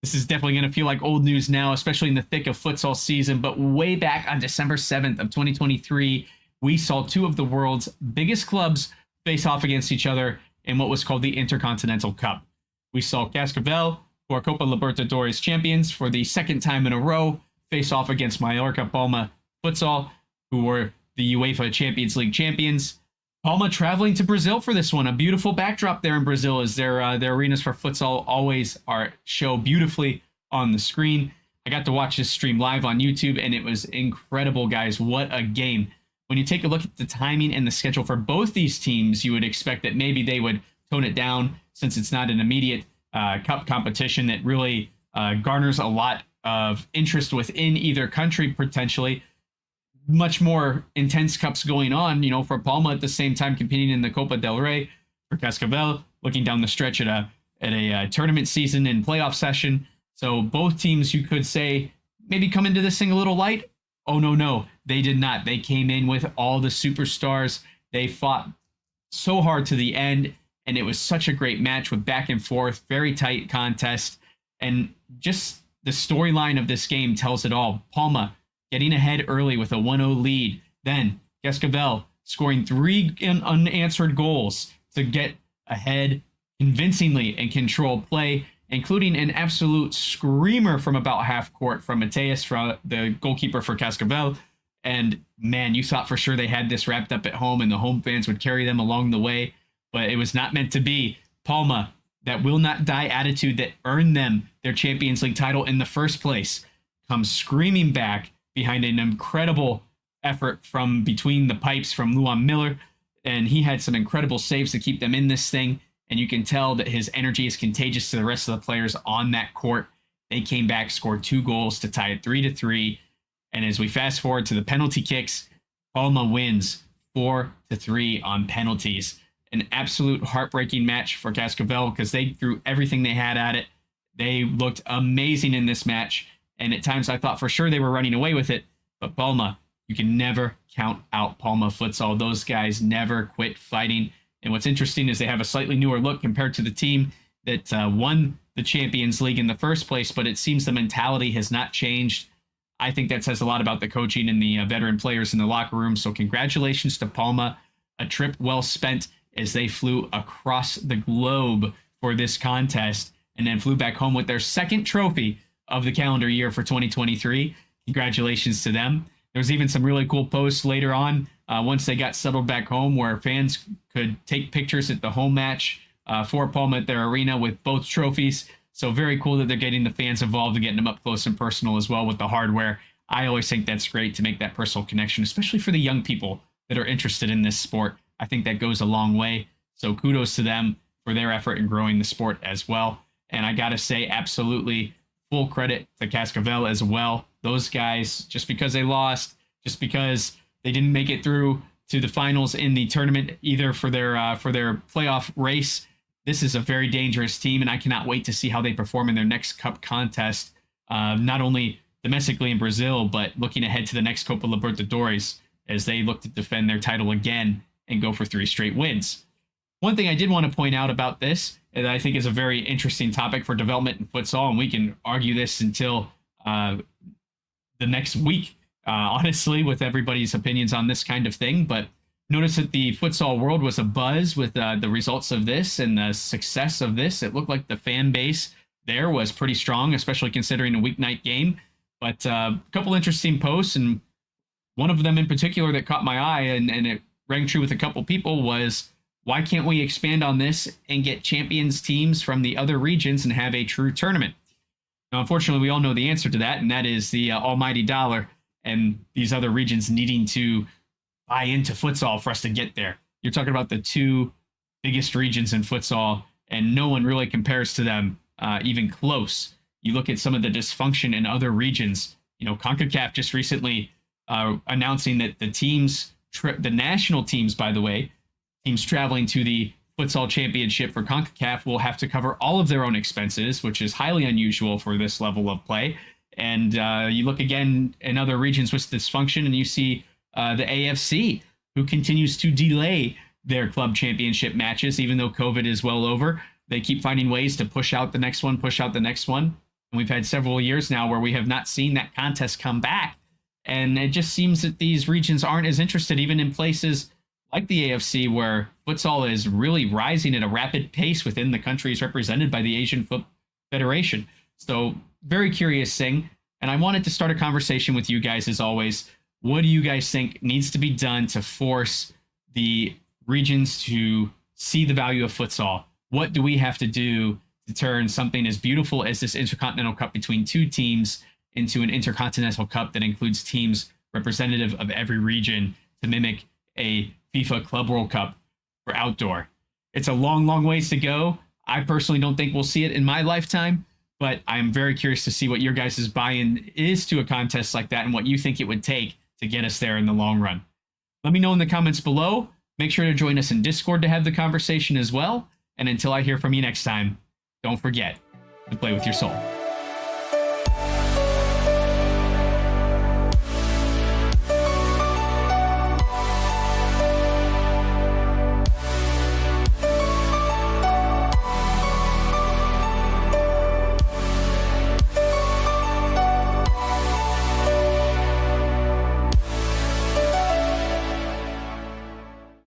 This is definitely going to feel like old news now, especially in the thick of futsal season. But way back on December 7th of 2023, we saw two of the world's biggest clubs face off against each other in what was called the Intercontinental Cup. We saw Cascavel, who are Copa Libertadores champions for the second time in a row, face off against Mallorca Palma Futsal, who were the UEFA Champions League champions. Palma traveling to Brazil for this one. A beautiful backdrop there in Brazil, as their arenas for futsal always show beautifully on the screen. I got to watch this stream live on YouTube, and it was incredible, guys. What a game. When you take a look at the timing and the schedule for both these teams, you would expect that maybe they would tone it down, since it's not an immediate cup competition that really garners a lot of interest within either country, potentially. Much more intense cups going on, for Palma at the same time competing in the Copa del Rey, for Cascavel looking down the stretch at a tournament season and playoff session. So both teams, you could say, maybe come into this thing a little light. Oh, no, they did not. They came in with all the superstars. They fought so hard to the end, and it was such a great match with back and forth, very tight contest, and just the storyline of this game tells it all. Palma getting ahead early with a 1-0 lead. Then Cascavel scoring 3 unanswered goals to get ahead convincingly and control play, including an absolute screamer from about half court from Mateus, the goalkeeper for Cascavel. And man, you thought for sure they had this wrapped up at home and the home fans would carry them along the way, but it was not meant to be. Palma, that will not die attitude that earned them their Champions League title in the first place, comes screaming back behind an incredible effort from between the pipes from Luan Miller, and he had some incredible saves to keep them in this thing, and you can tell that his energy is contagious to the rest of the players on that court. They came back, scored 2 goals to tie it 3-3, and as we fast forward to the penalty kicks, Palma wins 4-3 on penalties. An absolute heartbreaking match for Cascavel because they threw everything they had at it. They looked amazing in this match, and at times I thought for sure they were running away with it. But Palma, you can never count out Palma Futsal. Those guys never quit fighting. And what's interesting is they have a slightly newer look compared to the team that won the Champions League in the first place, but it seems the mentality has not changed. I think that says a lot about the coaching and the veteran players in the locker room. So congratulations to Palma. A trip well spent as they flew across the globe for this contest and then flew back home with their second trophy of the calendar year for 2023. Congratulations to them. There was even some really cool posts later on once they got settled back home where fans could take pictures at the home match for Palma at their arena with both trophies. So very cool that they're getting the fans involved and getting them up close and personal as well with the hardware. I always think that's great to make that personal connection, especially for the young people that are interested in this sport. I think that goes a long way. So kudos to them for their effort in growing the sport as well. And I got to say, absolutely full credit to Cascavel as well. Those guys, just because they lost, just because they didn't make it through to the finals in the tournament, either for their playoff race, this is a very dangerous team, and I cannot wait to see how they perform in their next cup contest, not only domestically in Brazil, but looking ahead to the next Copa Libertadores as they look to defend their title again and go for 3 straight wins. One thing I did want to point out about this that I think is a very interesting topic for development in futsal, and we can argue this until the next week, honestly, with everybody's opinions on this kind of thing. But notice that the futsal world was abuzz with the results of this and the success of this. It looked like the fan base there was pretty strong, especially considering a weeknight game. But a couple interesting posts, and one of them in particular that caught my eye, and it rang true with a couple people, was why can't we expand on this and get champions teams from the other regions and have a true tournament? Now, unfortunately, we all know the answer to that, and that is the almighty dollar and these other regions needing to buy into futsal for us to get there. You're talking about the 2 biggest regions in futsal, and no one really compares to them even close. You look at some of the dysfunction in other regions. CONCACAF just recently announcing that the national teams, by the way, teams traveling to the futsal championship for CONCACAF will have to cover all of their own expenses, which is highly unusual for this level of play. And you look again in other regions with dysfunction, and you see the AFC, who continues to delay their club championship matches, even though COVID is well over. they keep finding ways to push out the next one, push out the next one. And we've had several years now where we have not seen that contest come back. And it just seems that these regions aren't as interested, even in places like the AFC, where futsal is really rising at a rapid pace within the countries represented by the Asian Foot Federation. So very curious thing. And I wanted to start a conversation with you guys as always. What do you guys think needs to be done to force the regions to see the value of futsal? What do we have to do to turn something as beautiful as this Intercontinental Cup between two teams into an Intercontinental Cup that includes teams representative of every region to mimic a FIFA Club World Cup for outdoor? It's a long, long ways to go. I personally don't think we'll see it in my lifetime, but I'm very curious to see what your guys' buy-in is to a contest like that and what you think it would take to get us there in the long run. Let me know in the comments below. Make sure to join us in Discord to have the conversation as well. And until I hear from you next time, don't forget to play with your soul.